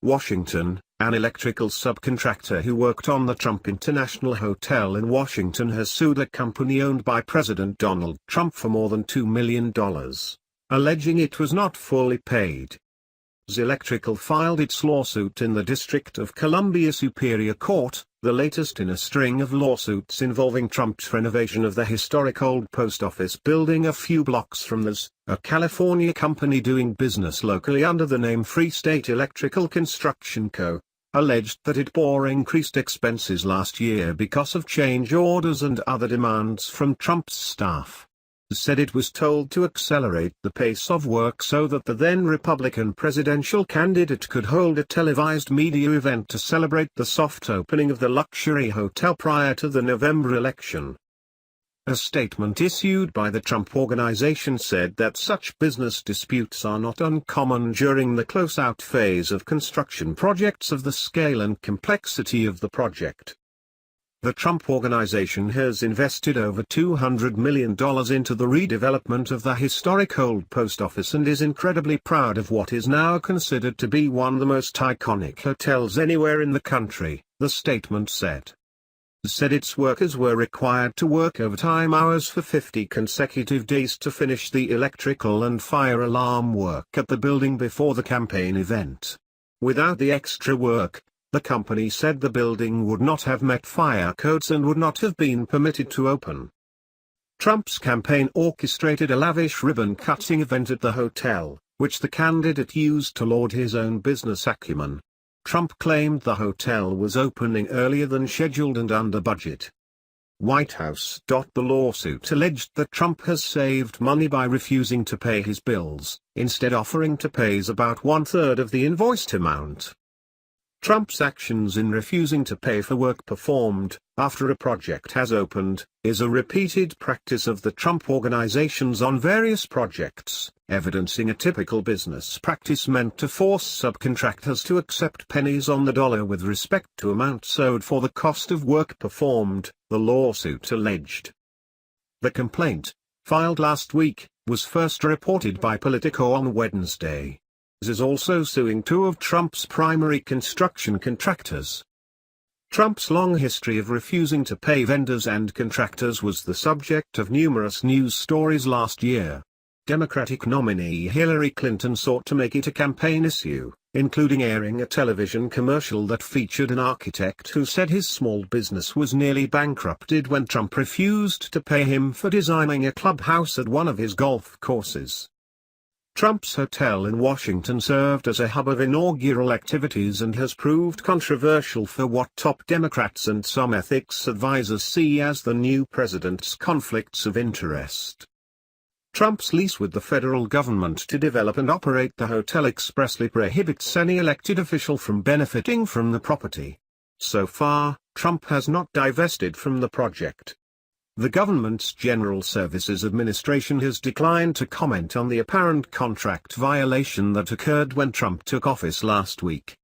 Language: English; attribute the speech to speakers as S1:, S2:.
S1: Washington. An electrical subcontractor who worked on the Trump International Hotel in Washington has sued a company owned by President Donald Trump for more than $2 million, alleging it was not fully paid. AES Electrical filed its lawsuit in the District of Columbia Superior Court, the latest in a string of lawsuits involving Trump's renovation of the historic old post office building a few blocks from AES, a California company doing business locally under the name Free State Electrical Construction Co., alleged that it bore increased expenses last year because of change orders and other demands from Trump's staff. Said it was told to accelerate the pace of work so that the then Republican presidential candidate could hold a televised media event to celebrate the soft opening of the luxury hotel prior to the November election. A statement issued by the Trump Organization said that such business disputes are not uncommon during the close-out phase of construction projects of the scale and complexity of the project. The Trump Organization has invested over $200 million into the redevelopment of the historic old post office and is incredibly proud of what is now considered to be one of the most iconic hotels anywhere in the country, the statement said. Said its workers were required to work overtime hours for 50 consecutive days to finish the electrical and fire alarm work at the building before the campaign event. Without the extra work, the company said the building would not have met fire codes and would not have been permitted to open. Trump's campaign orchestrated a lavish ribbon-cutting event at the hotel, which the candidate used to laud his own business acumen. Trump claimed the hotel was opening earlier than scheduled and under budget. White House. The lawsuit alleged that Trump has saved money by refusing to pay his bills, instead offering to pay about one-third of the invoiced amount. Trump's actions in refusing to pay for work performed, after a project has opened, is a repeated practice of the Trump organizations on various projects, evidencing a typical business practice meant to force subcontractors to accept pennies on the dollar with respect to amounts owed for the cost of work performed, the lawsuit alleged. The complaint, filed last week, was first reported by Politico on Wednesday. Is also suing two of Trump's primary construction contractors. Trump's long history of refusing to pay vendors and contractors was the subject of numerous news stories last year. Democratic nominee Hillary Clinton sought to make it a campaign issue, including airing a television commercial that featured an architect who said his small business was nearly bankrupted when Trump refused to pay him for designing a clubhouse at one of his golf courses. Trump's hotel in Washington served as a hub of inaugural activities and has proved controversial for what top Democrats and some ethics advisors see as the new president's conflicts of interest. Trump's lease with the federal government to develop and operate the hotel expressly prohibits any elected official from benefiting from the property. So far, Trump has not divested from the project. The government's General Services Administration has declined to comment on the apparent contract violation that occurred when Trump took office last week.